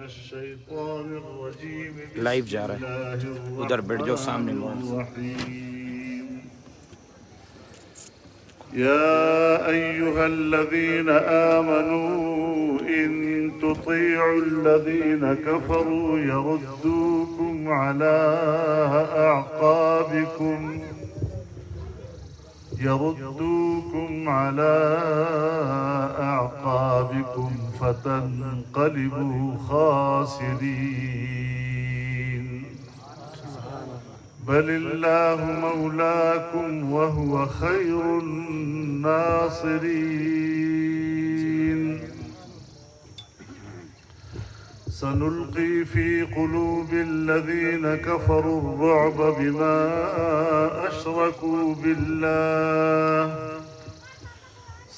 الشيطان الرجيم. لائیو جا رہا ہے، ادھر بیٹھ جاؤ سامنے الرحيم. يا أيها الذين آمنوا إن تطيعوا الذين كفروا يردوكم على أعقابكم فتنقلبوا خاسرين. بل الله مولاكم وهو خير الناصرين. سنلقي في قلوب الذين كفروا الرعب بما أشركوا بالله.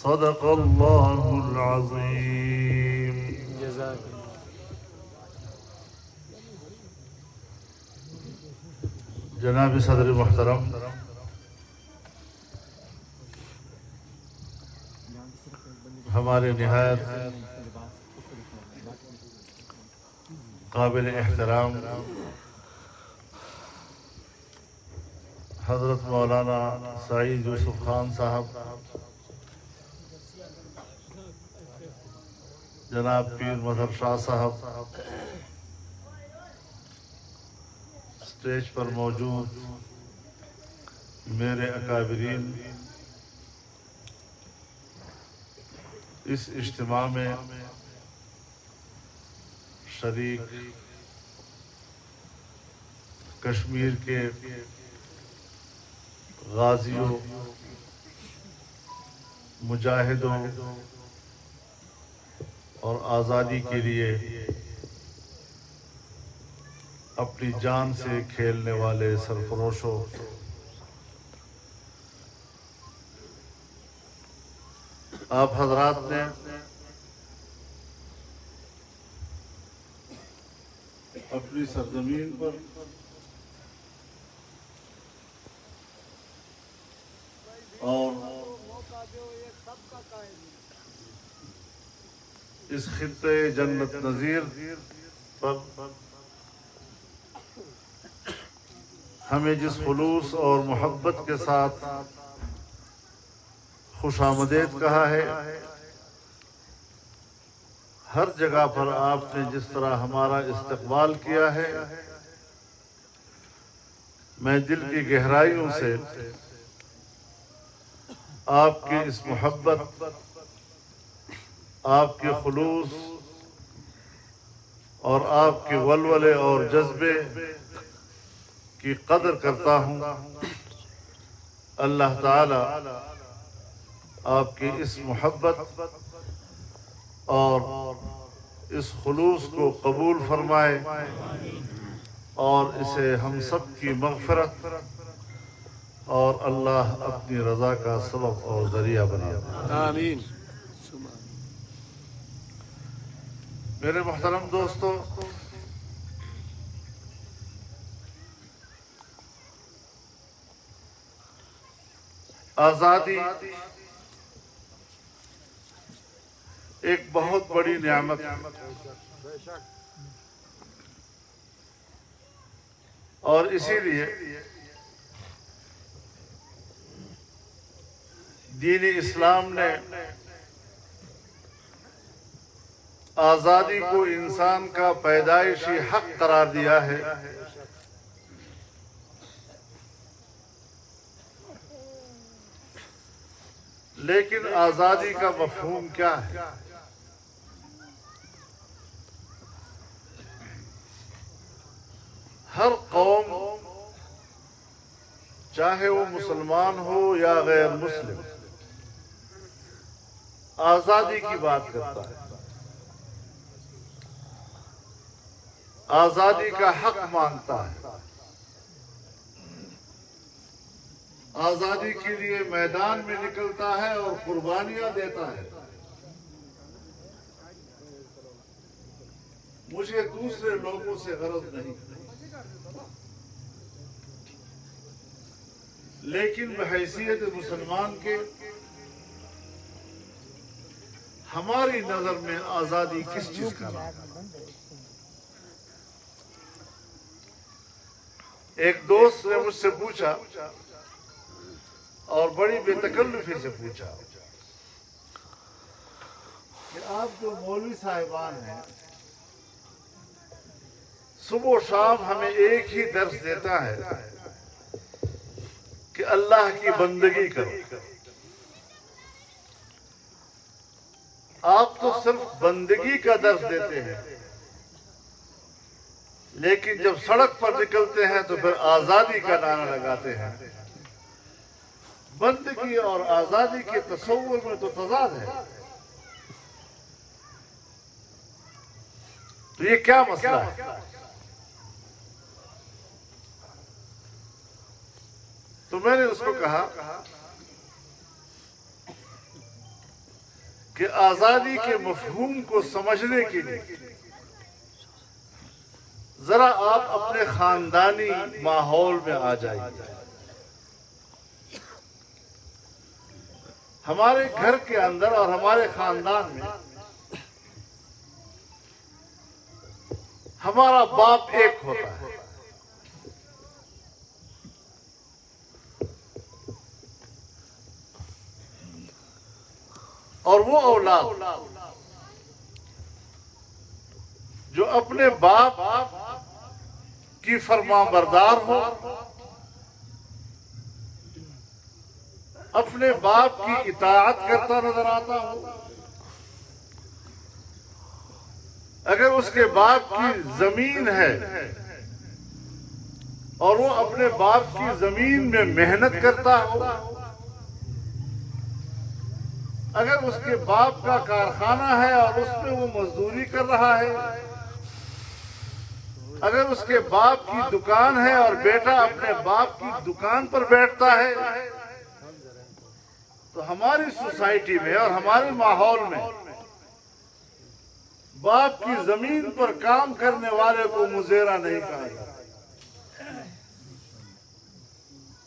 صدق الله العظيم. جناب صدر محترم، ہمارے نہایت قابل احترام حضرت مولانا سعید یوسف خان صاحب، جناب پیر مظہر شاہ صاحب، اسٹیج پر موجود میرے اکابرین، اس اجتماع میں شریک کشمیر کے غازیوں، مجاہدوں اور آزادی کے لیے اپنی جان سے کھیلنے والے سرفروشوں، آپ حضرات نے اپنی سرزمین پر اور اس خطے جنت نظیر پر ہمیں جس خلوص اور محبت کے ساتھ خوش آمدید کہا ہے، ہر جگہ پر آپ نے جس طرح ہمارا استقبال کیا ہے، میں دل کی گہرائیوں سے آپ کی اس محبت، آپ کے خلوص اور آپ کے ولولے اور جذبے کی قدر کرتا ہوں. اللہ تعالی آپ کی اس محبت اور اس خلوص کو قبول فرمائے اور اسے ہم سب کی مغفرت اور اللہ اپنی رضا کا سبب اور ذریعہ بنا دے. آمین. میرے محترم دوستو، آزادی ایک بہت بڑی نعمت ہے، اور اسی لیے دین اسلام نے آزادی کو انسان کا پیدائشی حق قرار دیا ہے. لیکن آزادی کا مفہوم کیا ہے؟ ہر قوم، چاہے وہ مسلمان ہو یا غیر مسلم، آزادی کی بات کرتا ہے، آزادی کا حق مانگتا ہے، آزادی کے لیے میدان میں نکلتا ہے اور قربانیاں دیتا ہے. مجھے دوسرے لوگوں سے غرض نہیں، لیکن بحیثیت مسلمان کے ہماری نظر میں آزادی کس چیز کا نام ہے؟ ایک دوست نے مجھ سے پوچھا اور بڑی بے تکلفی سے پوچھا کہ آپ جو مولوی صاحبان ہیں صبح و شام ہمیں ایک ہی درس دیتا ہے کہ اللہ کی بندگی کرو، آپ تو صرف بندگی کا درس دیتے ہیں، لیکن جب سڑک پر نکلتے ہیں تو پھر آزادی کا نعرہ لگاتے ہیں۔ بندگی اور آزادی کے تصور میں تو تضاد ہے، تو یہ کیا مسئلہ ہے؟ تو میں نے اس کو کہا کہ آزادی کے مفہوم کو سمجھنے کے لیے ذرا آپ اپنے خاندانی ماحول میں آ جائیے۔ ہمارے گھر کے اندر اور ہمارے خاندان میں ہمارا باپ ایک ہوتا ہے، اور وہ اولاد جو اپنے باپ کی فرما بردار ہو، اپنے باپ کی اطاعت کرتا نظر آتا ہو، اگر اس کے باپ کی زمین ہے اور وہ اپنے باپ کی زمین میں محنت کرتا ہو، اگر اس کے باپ کا کارخانہ ہے اور اس میں وہ مزدوری کر رہا ہے، اگر اس کے باپ کی دکان ہے اور بیٹا اپنے باپ کی دکان پر بیٹھتا ہے، تو ہماری سوسائٹی میں اور ہمارے ماحول میں باپ کی زمین پر کام کرنے والے کو مزیرہ نہیں کہا جاتا،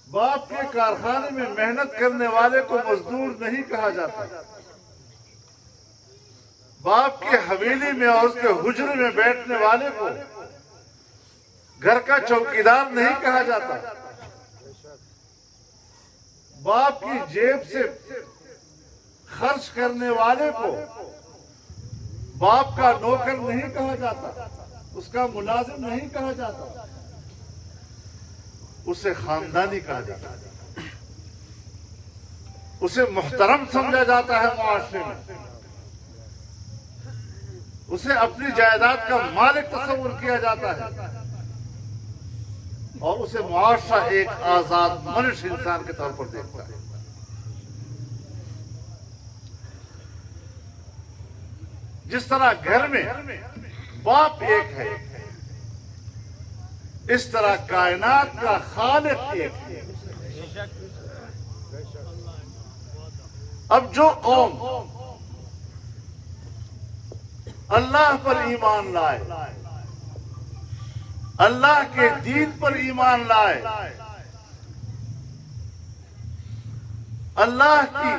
باپ کے کارخانے میں محنت کرنے والے کو مزدور نہیں کہا جاتا، باپ کے حویلی میں اور اس کے حجرے میں بیٹھنے والے کو گھر کا چوکیدار نہیں کہا جاتا، باپ کی جیب سے خرچ کرنے والے کو باپ کا نوکر نہیں کہا جاتا، اس کا ملازم نہیں کہا جاتا، اسے خاندانی کہا جاتا ہے، اسے محترم سمجھا جاتا ہے معاشرے میں، اسے اپنی جائیداد کا مالک تصور کیا جاتا ہے، اور اسے معاشرہ ایک آزاد منش انسان کے طور پر دیکھتا ہے۔ جس طرح گھر میں باپ ایک ہے، اس طرح کائنات کا خالق ایک ہے۔ اب جو قوم اللہ پر ایمان لائے، اللہ کے دین پر ایمان لائے، اللہ کی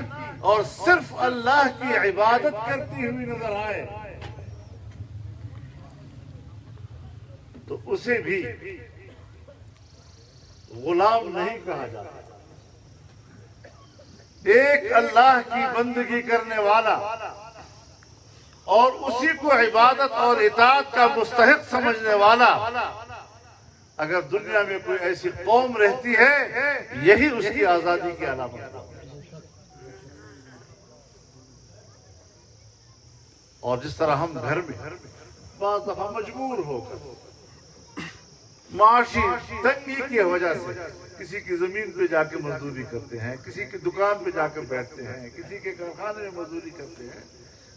اور صرف اللہ کی عبادت کرتی ہوئی نظر آئے، تو اسے بھی غلام نہیں کہا جاتا۔ ایک اللہ کی بندگی کرنے والا اور اسی کو عبادت اور اطاعت کا مستحق سمجھنے والا اگر دنیا میں کوئی ایسی قوم رہتی ہے، یہی اس کی آزادی کی علامت ہے۔ اور جس طرح ہم گھر میں بعض دفعہ مجبور ہو کر معاشی تنگی کی وجہ سے کسی کی زمین پہ جا کے مزدوری کرتے ہیں، کسی کی دکان پہ جا کے بیٹھتے ہیں، کسی کے کارخانے میں مزدوری کرتے ہیں،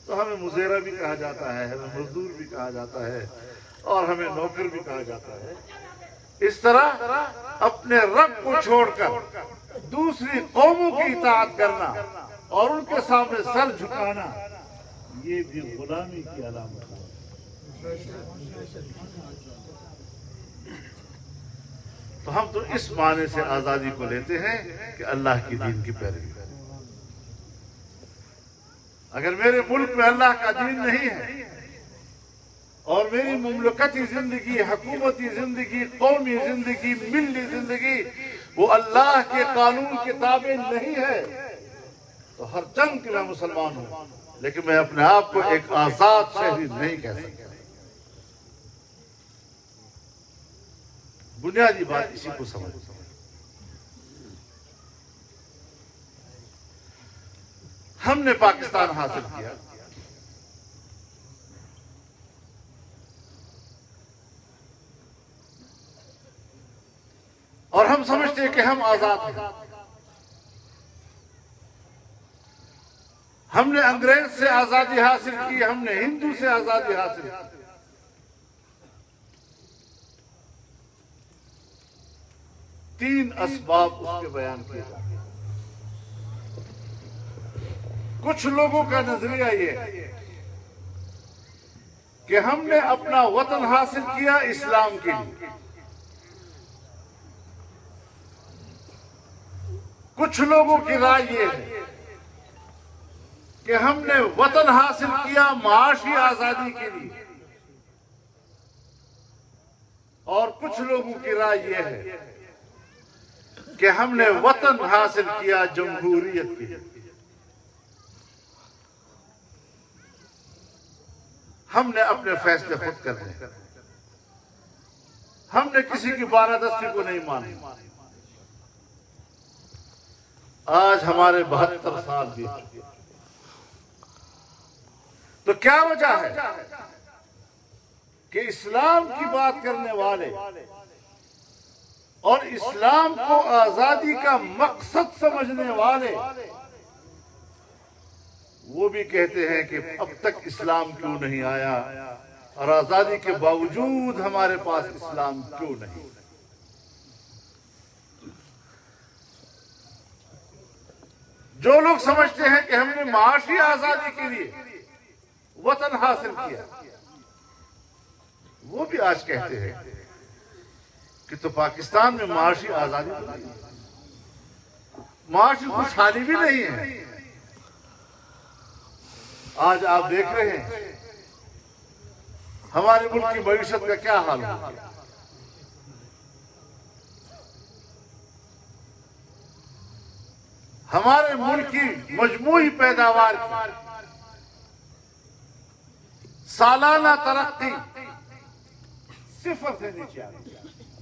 تو ہمیں مزیرہ بھی کہا جاتا ہے، ہمیں مزدور بھی کہا جاتا ہے، اور ہمیں نوکر بھی کہا جاتا ہے۔ اس طرح اپنے رب کو چھوڑ کر دوسری قوموں کی اطاعت کرنا اور ان کے سامنے سر جھکانا، یہ بھی غلامی کی علامت ہے۔ تو ہم تو اس معنی سے آزادی کو لیتے ہیں کہ اللہ کی دین کی پیروی کریں۔ اگر میرے ملک میں اللہ کا دین نہیں ہے، اور میری مملکتی زندگی، حکومتی زندگی، قومی زندگی، ملی زندگی وہ اللہ کے قانون کے تابع نہیں ہے تو ہر جنگ کے میں مسلمان ہوں، لیکن میں اپنے آپ کو ایک آزاد شہری نہیں کہہ سکتا۔ بنیادی بات اسی کو سمجھ۔ ہم نے پاکستان حاصل کیا، اور ہم سمجھتے ہیں کہ ہم آزاد ہیں۔ ہم نے انگریز سے آزادی حاصل کی، ہم نے ہندو سے آزادی حاصل کی۔ تین اسباب اس کے بیان کیے جاتے ہیں۔ کچھ لوگوں کا نظریہ یہ ہے کہ ہم نے اپنا وطن حاصل کیا اسلام کے لیے، کچھ لوگوں کی رائے یہ ہے کہ ہم نے وطن حاصل کیا معاشی آزادی کے لیے، اور کچھ لوگوں کی رائے یہ ہے کہ ہم نے وطن حاصل کیا جمہوریت کے لیے۔ ہم نے اپنے فیصلے خود کرنے، ہم نے کسی کی بالادستی کو نہیں مانا۔ آج ہمارے 72 سال بیت گئے، تو کیا وجہ ہے کہ اسلام کی بات کرنے والے اور اسلام کو آزادی کا مقصد سمجھنے والے وہ بھی کہتے ہیں کہ اب تک اسلام کیوں نہیں آیا، اور آزادی کے باوجود ہمارے پاس اسلام کیوں نہیں؟ جو لوگ سمجھتے ہیں کہ ہم نے معاشی آزادی کے لیے وطن حاصل کیا، وہ بھی آج کہتے ہیں کہ تو پاکستان میں معاشی آزادی نہیں، معاشی خوشحالی بھی نہیں ہے۔ آج آپ دیکھ رہے ہیں ہمارے ملک کی معیشت کا کیا حال ہو گیا۔ ہمارے ملک کی مجموعی پیداوار کی سالانہ ترقی صفر سے نیچے آ گئی،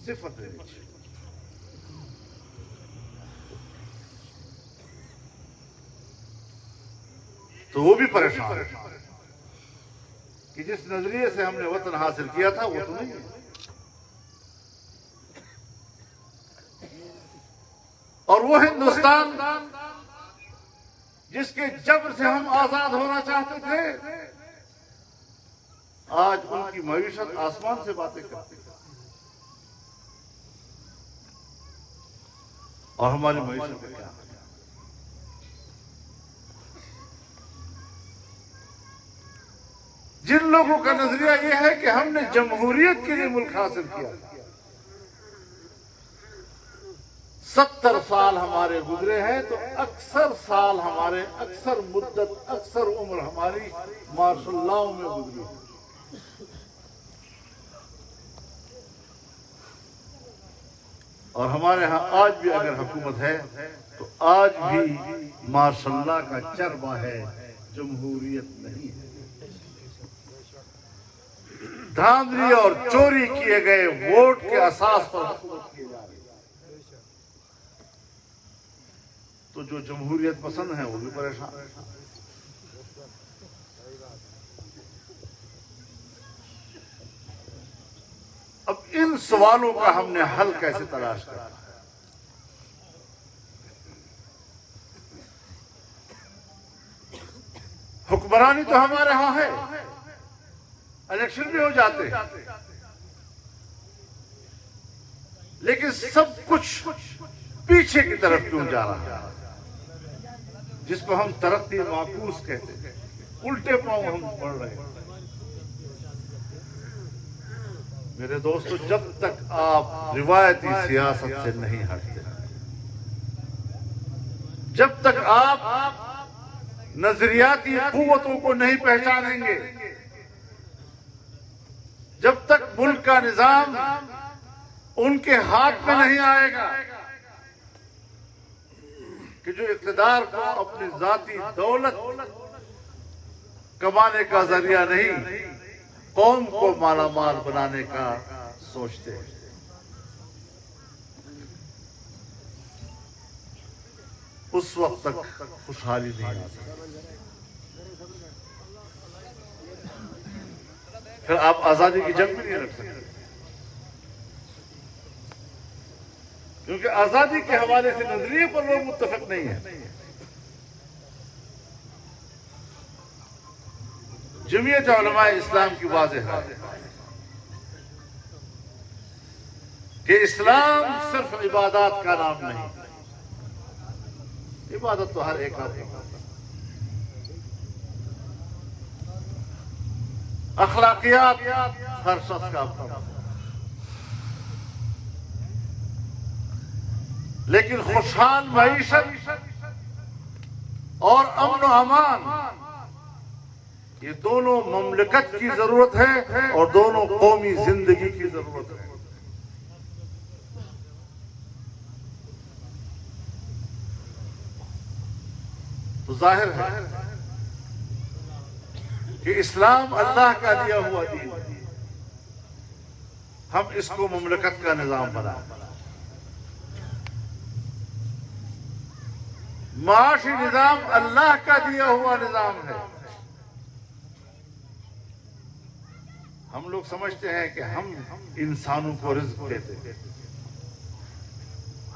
صفر سے نیچے۔ تو وہ بھی پریشان ہے کہ جس نظریے سے ہم نے وطن حاصل کیا تھا وہ تو نہیں ہے۔ اور وہ ہندوستان جس کے جبر سے ہم آزاد ہونا چاہتے تھے، آج ان کی معیشت آسمان سے باتیں کرتی ہے، اور ہماری معیشت کا کیا؟ جن لوگوں کا نظریہ یہ ہے کہ ہم نے جمہوریت کے لیے ملک حاصل کیا، 70 سال ہمارے گزرے ہیں، تو اکثر سال ہمارے، اکثر مدت، اکثر عمر ہماری مارشل لاؤ میں گزری ہے۔ اور ہمارے ہاں آج بھی اگر حکومت ہے تو آج بھی مارشل لا کا چربا ہے، جمہوریت نہیں ہے۔ دھاندلی اور چوری کیے گئے ووٹ کے اساس پر حکومت کی جا رہی ہے، تو جو جمہوریت پسند ہیں وہ بھی پریشان ہیں۔ اب ان سوالوں کا ہم نے حل کیسے تلاش کرنا ہے؟ حکمرانی تو ہمارے ہاں ہے، الیکشن بھی ہو جاتے ہیں، لیکن سب کچھ پیچھے کی طرف کیوں جا رہا ہے، جس کو ہم ترقی معکوس کہتے ہیں، الٹے پاؤں ہم پڑھ رہے ہیں۔ میرے دوستو، جب تک آپ روایتی سیاست سے نہیں ہٹتے، جب تک آپ نظریاتی قوتوں کو نہیں پہچانیں گے، ملک کا نظام ان کے ہاتھ میں نہیں آئے گا کہ جو اقتدار کو اپنی ذاتی دولت کمانے کا ذریعہ نہیں، قوم کو مالا مال بنانے کا سوچتے ہیں۔ اس وقت تک خوشحالی نہیں آ سکتی۔ پھر آپ آزادی کی جنگ بھی نہیں رکھ سکتے، کیونکہ آزادی کے حوالے سے نظریے پر لوگ متفق نہیں ہیں۔ جمعیت علماء اسلام کی واضح ہے کہ اسلام صرف عبادات کا نام نہیں، عبادت تو ہر ایک آدمی کرتا ہے، اخلاقیات ہر شخص کا اپنا، لیکن خوشحال معیشت اور امن و امان یہ دونوں مملکت کی ضرورت ہے اور دونوں قومی زندگی کی ضرورت ہے۔ تو ظاہر ہے کہ اسلام اللہ کا دیا ہوا دین، ہم اس کو مملکت کا نظام بنائیں۔ معاشی نظام اللہ کا دیا ہوا نظام ہے۔ ہم لوگ سمجھتے ہیں کہ ہم انسانوں کو رزق دیتے ہیں،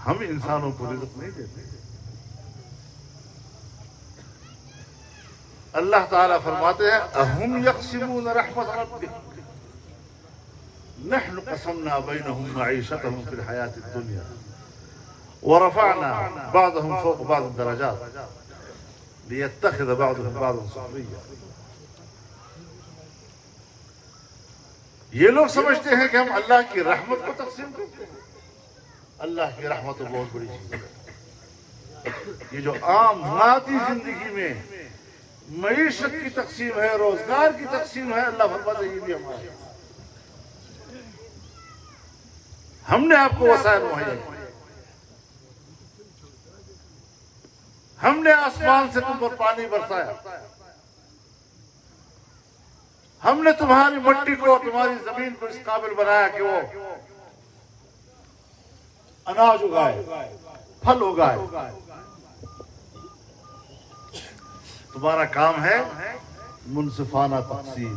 ہم انسانوں کو رزق نہیں دیتے۔ اللہ تعالیٰ فرماتے ہیں اَهُمْ يَقْسِمُونَ رَحْمَةَ رَبِّكَ نَحْنُ قَسَمْنَا بَيْنَهُمْ مَعِيشَتَهُمْ فِي الْحَيَاةِ الدُّنْيَا وَرَفَعْنَا بَعْضَهُمْ فَوْقَ بَعْضٍ دَرَجَاتٍ لِيَتَّخِذَ بَعْضُهُمْ بَعْضًا سُخْرِيًّا۔ یہ لوگ سمجھتے ہیں کہ ہم اللہ کی رحمت کو تقسیم کرتے ہیں۔ اللہ کی رحمت تو بہت بڑی چیز ہے۔ یہ جو عام مادی زندگی میں معیشت کی تقسیم ہے، روزگار کی تقسیم ہے، اللہ فرماتا ہے یہ بھی ہمارا ہے۔ ہم نے آپ کو وسائل مہیا کیے، ہم نے آسمان سے تم پر پانی برسایا، ہم نے تمہاری مٹی کو اور تمہاری زمین کو اس قابل بنایا کہ وہ اناج اگائے، پھل اگائے۔ تمہارا کام ہے منصفانہ تقسیم۔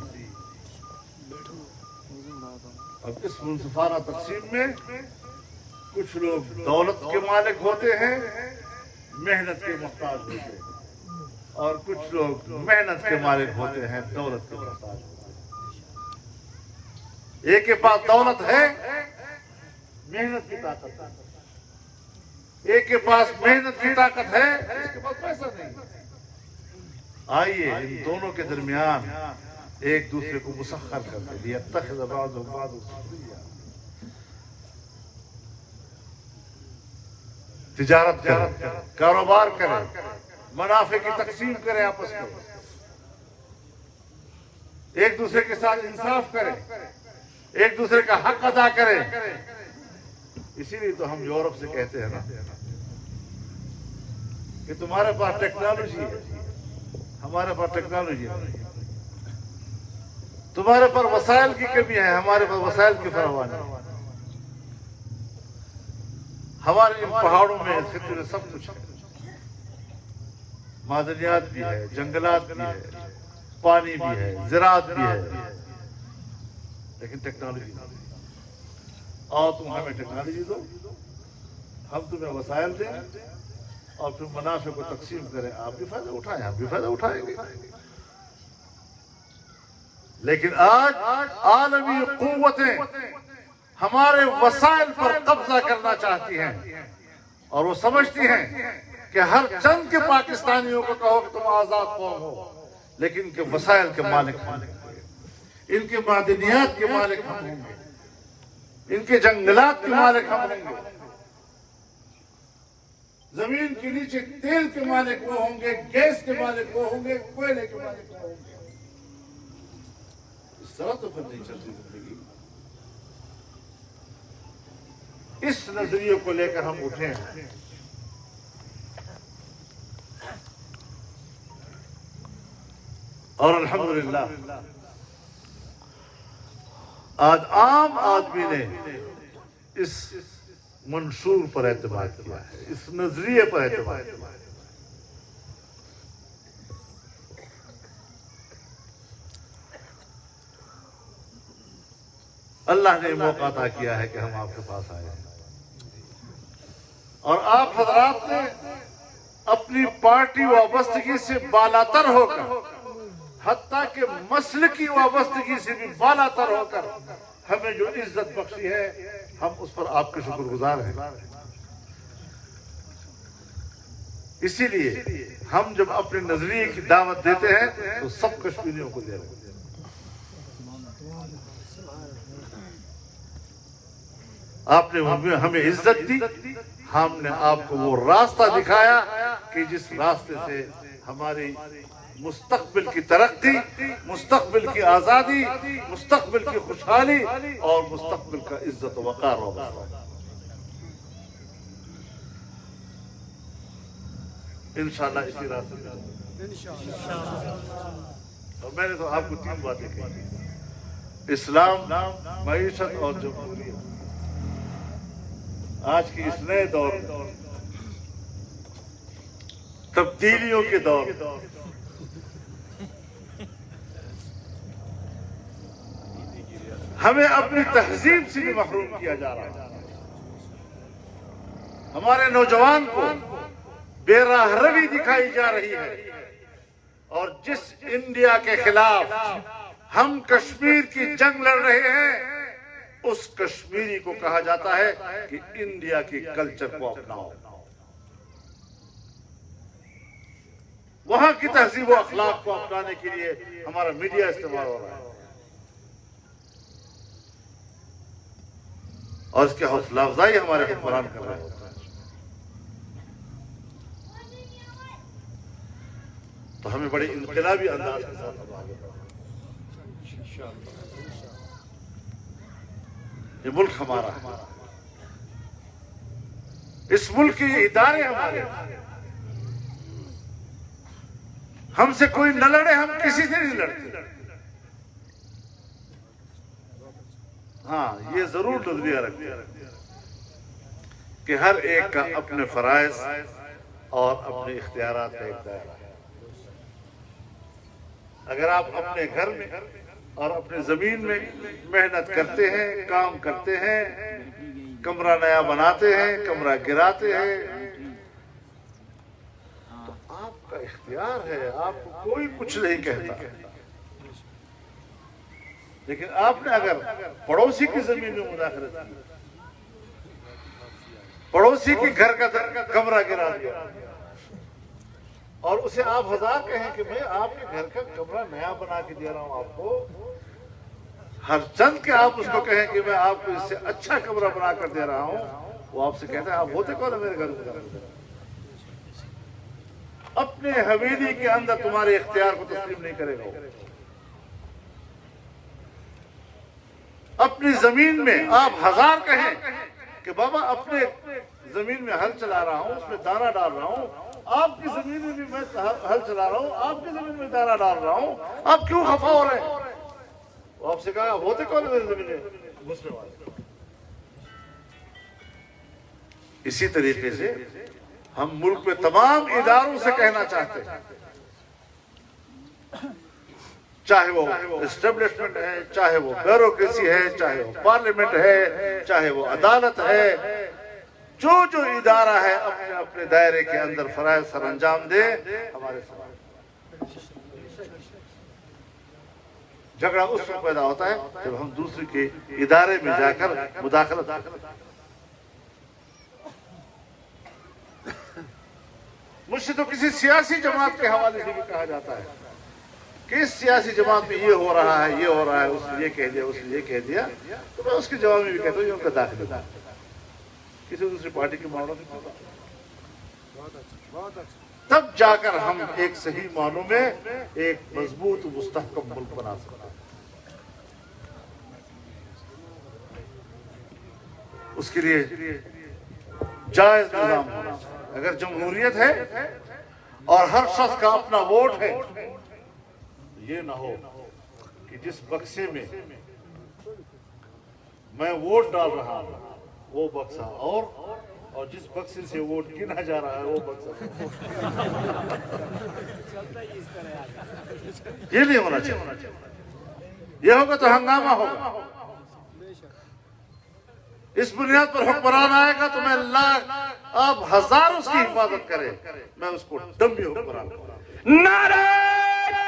اب اس منصفانہ تقسیم میں کچھ لوگ دولت کے مالک ہوتے ہیں، محنت کے محتاج ہوتے ہیں، اور کچھ لوگ محنت کے مالک ہوتے ہیں، دولت کے محتاج ہوتے ہیں۔ ایک کے پاس دولت ہے، محنت کی طاقت ہے، ایک کے پاس محنت کی طاقت ہے، اس کے پاس پیسہ نہیں۔ آئیے ان دونوں کے درمیان ایک دوسرے کو مسخر کر دے، لِيَتَّخِذَ بَعْضُهُمْ بَعْضًا سُخْرِيًّا۔ تجارت کریں، کاروبار کریں، منافع کی تقسیم کریں، آپس میں ایک دوسرے کے ساتھ انصاف کریں، ایک دوسرے کا حق ادا کریں۔ اسی لیے تو ہم یورپ سے کہتے ہیں نا کہ تمہارے پاس ٹیکنالوجی ہے، ہمارے پاس ٹیکنالوجی ہے، تمہارے پر وسائل کی کمی ہے، ہمارے پاس وسائل کی فراوانی ہے۔ ہمارے ان پہاڑوں میں اس خطے میں سب کچھ ہے، معدنیات بھی ہے، جنگلات بھی ہے، پانی بھی ہے، زراعت بھی ہے، لیکن ٹیکنالوجی نہیں۔ اور تم ہمیں ٹیکنالوجی دو، ہم تمہیں وسائل دیں، اور پھر منافع کو تقسیم کریں، آپ بھی فائدہ اٹھائیں، ہم بھی فائدہ اٹھائیں گے۔ لیکن آج عالمی قوتیں ہمارے وسائل پر قبضہ کرنا چاہتی ہیں، اور وہ سمجھتی ہیں کہ ہر چند کے پاکستانیوں کو کہو کہ تم آزاد قوم ہو، لیکن ان کے وسائل کے مالک ہم ہوں گے، ان کے معدنیات کے مالک ہم ہوں گے، ان کے جنگلات کے مالک ہم ہوں گے، زمین کے نیچے تیل کے مالک وہ ہوں گے، گیس کے مالک وہ ہوں گے، کوئلے کے مالک وہ ہوں گے۔ اس طرح تو پھر نہیں چلتی زندگی۔ اس نظریے کو لے کر ہم اٹھے ہیں. اور الحمدللہ آج عام آدمی نے اس منشور پر اعتماد کیا ہے، اس نظریے پر اعتماد کیا ہے. اللہ نے موقع عطا کیا ہے کہ ہم آپ کے پاس آئے ہیں، اور آپ حضرات نے اپنی پارٹی وابستگی سے بالاتر ہو کر، حتیٰ کہ مسلکی وابستگی سے بھی بالاتر ہو کر ہمیں جو عزت بخشی ہے، ہم اس پر آپ کے شکر گزار ہیں. اسی لیے ہم جب اپنے نظریے کی دعوت دیتے ہیں تو سب کشمیریوں کو دے رہے ہیں. آپ نے ہمیں عزت دی، ہم نے آپ کو وہ راستہ دکھایا کہ جس راستے سے ہماری مستقبل کی ترقی، مستقبل کی آزادی، مستقبل کی خوشحالی اور مستقبل کا عزت و وقار ہوگا. انشاءاللہ اسی راستے میں. اور میں نے تو آپ کو 3 باتیں کہی: اسلام، معیشت اور جمہوریت. آج کی اس نئے دور میں، تبدیلیوں کے دور میں، ہمیں اپنی تہذیب سے بھی محروم کیا جا رہا ہے. ہمارے نوجوان کو بے راہ روی دکھائی جا رہی ہے، اور جس انڈیا کے خلاف ہم کشمیر کی جنگ لڑ رہے ہیں، اس کشمیری کو کہا جاتا ہے کہ انڈیا کی کلچر کو اپناؤ. وہاں کی تہذیب و اخلاق کو اپنانے کے لیے ہمارا میڈیا استعمال ہو رہا ہے، اور اس کی حوصلہ افزائی ہمارے حکمران کر رہے ہوتے ہیں. تو ہمیں بڑے انقلابی انداز کے ساتھ آگے بڑھنا ہے. یہ ملک ہمارا ہے، اس ملک کے یہ ادارے ہمارے ہیں. ہم سے کوئی نہ لڑے، ہم کسی سے نہیں لڑتے. ہاں، یہ ضرور نظریہ رکھتے ہیں کہ ہر ایک کا اپنے فرائض اور اپنے اختیارات کا ایک دائرہ ہے. اگر آپ اپنے گھر میں اور اپنے زمین میں محنت کرتے ہیں، کام کرتے ہیں، کمرہ نیا بناتے ہیں، کمرہ گراتے ہیں، تو آپ کا اختیار ہے، آپ کو کوئی کچھ نہیں کہتا. لیکن آپ نے اگر پڑوسی کی زمین میں مداخلت کی، پڑوسی کے گھر کا کمرہ گرا دیا، اور اسے آپ ہزار کہیں کہ میں آپ کے گھر کا کمرہ نیا بنا کے دے رہا ہوں آپ کو، ہر چند کے آپ اس کو کہیں کہ میں آپ کو اس سے اچھا کمرہ بنا کر دے رہا ہوں، وہ آپ سے کہتا ہے آپ ہوتے کون ہے میرے گھر میں؟ اپنے حویلی کے اندر تمہارے اختیار کو تسلیم نہیں کرے گا. اپنی زمین میں آپ ہزار کہیں کہ بابا اپنے زمین میں ہل چلا رہا ہوں، اس میں دانہ ڈال رہا ہوں، آپ کی زمین میں بھی میں ہل چلا رہا ہوں، آپ کی زمین میں دانہ ڈال رہا ہوں، آپ کیوں خفا ہو رہے ہیں؟ وہ آپ سے کہا ہوتے کون ہے میری زمین میں؟ مسلم والے. اسی طریقے سے ہم ملک میں تمام اداروں سے کہنا چاہتے ہیں، چاہے وہ اسٹیبلشمنٹ ہے، چاہے وہ بیوروکریسی ہے، چاہے وہ پارلیمنٹ ہے، چاہے وہ عدالت ہے، جو جو ادارہ ہے اپنے اپنے دائرے کے اندر فرائض سر انجام دے. ہمارے سماج جھگڑا اس وقت پیدا ہوتا ہے جب ہم دوسرے کے ادارے میں جا کر مداخلت کرتے ہیں. مجھ سے تو کسی سیاسی جماعت کے حوالے سے بھی کہا جاتا ہے کہ اس سیاسی جماعت میں یہ ہو رہا ہے، یہ ہو رہا ہے، اس نے یہ کہہ دیا، اس نے یہ کہہ دیا، تو میں اس کے جواب میں بھی کہتا ہوں یہ ان کا داخلہ تھا، کسی دوسری پارٹی کے معاملہ نہیں ہوتا. تب جا کر ہم ایک صحیح معنوں میں ایک مضبوط مستحکم ملک بنا سکتے ہیں. اس کے لیے جائز نظام ہونا چاہیے۔ اگر جمہوریت ہے اور ہر شخص کا اپنا ووٹ ہے، یہ نہ ہو کہ جس بکسے میں میں ووٹ ڈال رہا ہوں وہ بکسا اور جس بکسے سے ووٹ گنا جا رہا ہے وہ بکسا، یہ نہیں ہونا چاہیے۔ یہ ہوگا تو ہنگامہ ہوگا۔ اس بنیاد پر حکمران آئے گا تو میں لاکھ آپ ہزار اس کی حفاظت کرے، میں اس کو ڈمی حکمران کروں۔ نعرہ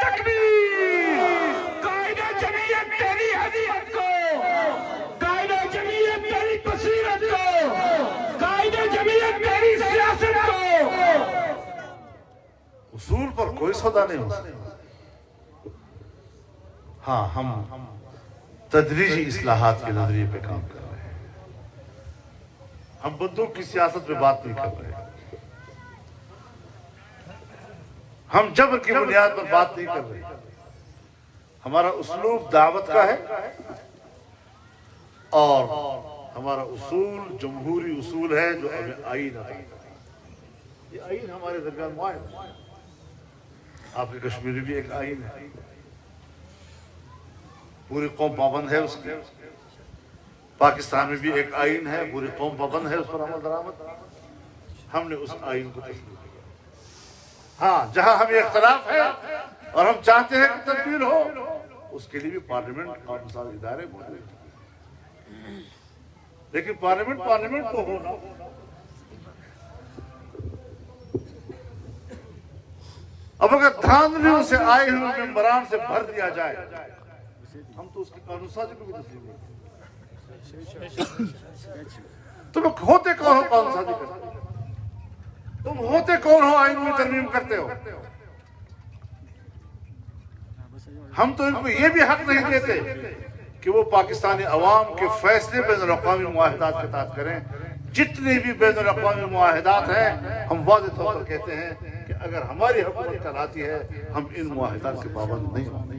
تکبیر! قائد جمعیت تیری عظمت کو، قائد جمعیت تیری بصیرت کو، قائد جمعیت تیری سیاست کو۔ اصول پر کوئی سودا نہیں ہو سکتا۔ ہاں، ہم تدریجی اصلاحات کے نظریے پہ کام کر رہے ہیں۔ ہم بندوق کی سیاست پہ بات نہیں کر رہے ہیں، ہم جبر کی بنیاد پر بات نہیں کر رہے ہیں۔ ہمارا اسلوب دعوت کا ہے اور ہمارا اصول جمہوری اصول ہے جو ہمیں آئین عطا کرتا ہے۔ یہ آئین ہمارے درمیان معاہدہ ہے۔ آپ کے کشمیری بھی ایک آئین ہے، پوری قوم پابند ہے اس کے۔ پاکستان میں بھی ایک آئین ہے، پوری قوم پابند ہے اس پر عمل درآمد۔ ہم نے اس آئین کو تسلیم کیا۔ ہاں، جہاں ہمیں اختلاف ہے اور ہم چاہتے ہیں کہ تبدیل ہو، اس کے لیے بھی پارلیمنٹ قانون ساز ادارے موجود ہیں، لیکن پارلیمنٹ کو ہونا۔ اب اگر دھاندلیوں سے آئے ہوئے ممبران سے بھر دیا جائے، ہم تو اس کی قانون سازی کو بھی تسلیم نہیں کرتے۔ تم ہوتے کون ہو قانون سازی کرتے؟ تم ہوتے کون ہو آئین میں ترمیم کرتے ہو؟ ہم تو ان کو یہ بھی حق نہیں دیتے کہ وہ پاکستانی عوام کے فیصلے بین الاقوامی معاہدات کے تحت کریں۔ جتنے بھی بین الاقوامی معاہدات ہیں، ہم واضح طور پر کہتے ہیں کہ اگر ہماری حکومت کراتی ہے، ہم ان معاہدات کے پابند نہیں ہوں گے۔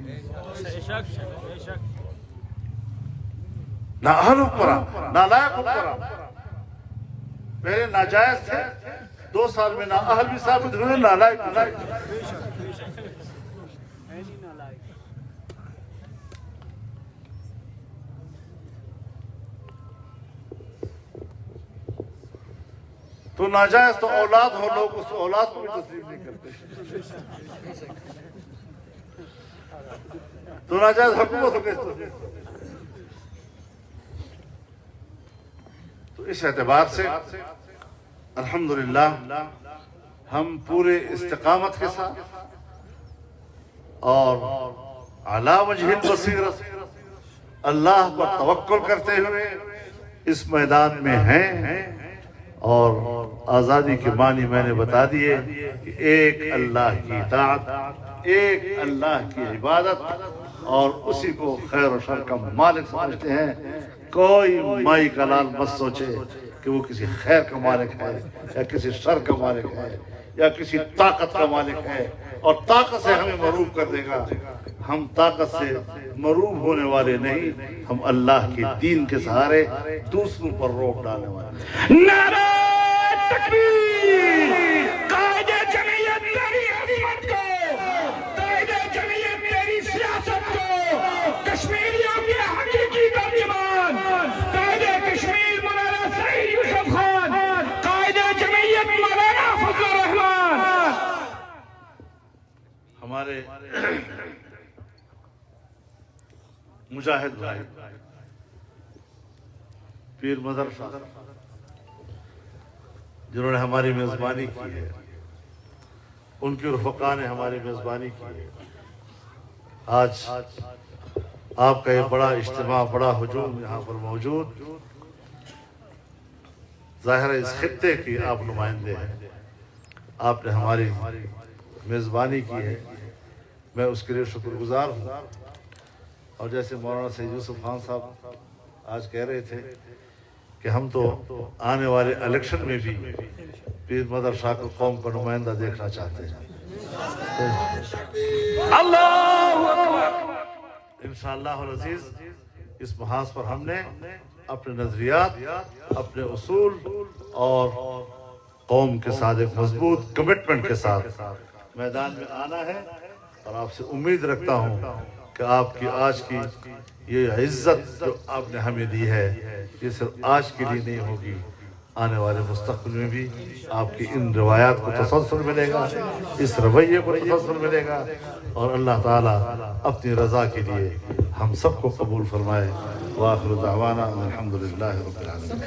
نہ اہل حکمران، نالائق حکمران، پہلے ناجائز تھے، 2 سال میں نہ اہل بھی ثابت ہوئے، نالائق بھی ثابت ہوئے۔ تو ناجائز تو اولاد ہو، لوگ اس اولاد کو بھی تسلیم نہیں کرتے۔ تو ناجائز حکومت ہو کے تسلیم کرتے۔ تو اس اعتبار سے الحمدللہ ہم پورے استقامت کے ساتھ اور علی وجہ البصیرت اللہ پر توکل کرتے ہوئے اس میدان میں ہیں، اور آزادی کے معنی میں نے بتا دیے کہ ایک اللہ کی اطاعت، ایک اللہ کی عبادت، اور اسی کو خیر و شر کا مالک سمجھتے ہیں۔ کوئی مائی کا لال مت سوچے کہ وہ کسی خیر کا مالک ہے یا کسی شر کا مالک ہے یا کسی طاقت کا مالک ہے اور طاقت سے ہمیں مغلوب کر دے گا۔ ہم طاقت سے مغلوب ہونے والے نہیں، ہم اللہ کے دین کے سہارے دوسروں پر روک ڈالنے والے۔ نعرہ تکبیر! قائد جمعیت تیری عظمت کو، قائد جمعیت تیری سیاست کو، کشمیریوں کے حقیقی ترجمان قائد کشمیر مولانا سعید یوسف خان، قائد جمعیت مولانا فضل الرحمان۔ ہمارے مجاہد بھائی پیر مظہر شاہ جنہوں نے ہماری میزبانی کی ہے، ان کے رفقا نے ہماری میزبانی کی ہے۔ آج آپ کا یہ بڑا اجتماع، بڑا ہجوم یہاں پر موجود، ظاہر ہے اس خطے کی آپ نمائندے ہیں، آپ نے ہماری میزبانی کی ہے، میں اس کے لیے شکر گزار ہوں۔ اور جیسے مولانا سید یوسف خان صاحب آج کہہ رہے تھے کہ ہم تو آنے والے الیکشن میں بھی پیر مظہر شاہ کو قوم کا نمائندہ دیکھنا چاہتے ہیں۔ اللہ اکبر! انشاءاللہ العزیز اس محاذ پر ہم نے اپنے نظریات، اپنے اصول اور قوم کے ساتھ ایک مضبوط کمٹمنٹ کے ساتھ میدان میں آنا ہے، اور آپ سے امید رکھتا ہوں کہ آپ کی آج کی یہ عزت جو آپ نے ہمیں دی ہے یہ صرف آج کے لیے نہیں ہوگی، آنے والے مستقبل میں بھی آپ کی ان روایات کو تسلسل ملے گا، اس رویے کو تسلسل ملے گا، اور اللہ تعالیٰ اپنی رضا کے لیے ہم سب کو قبول فرمائے۔ وآخر دعوانا الحمدللہ رب العالمین۔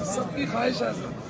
سب کی خواہش ہے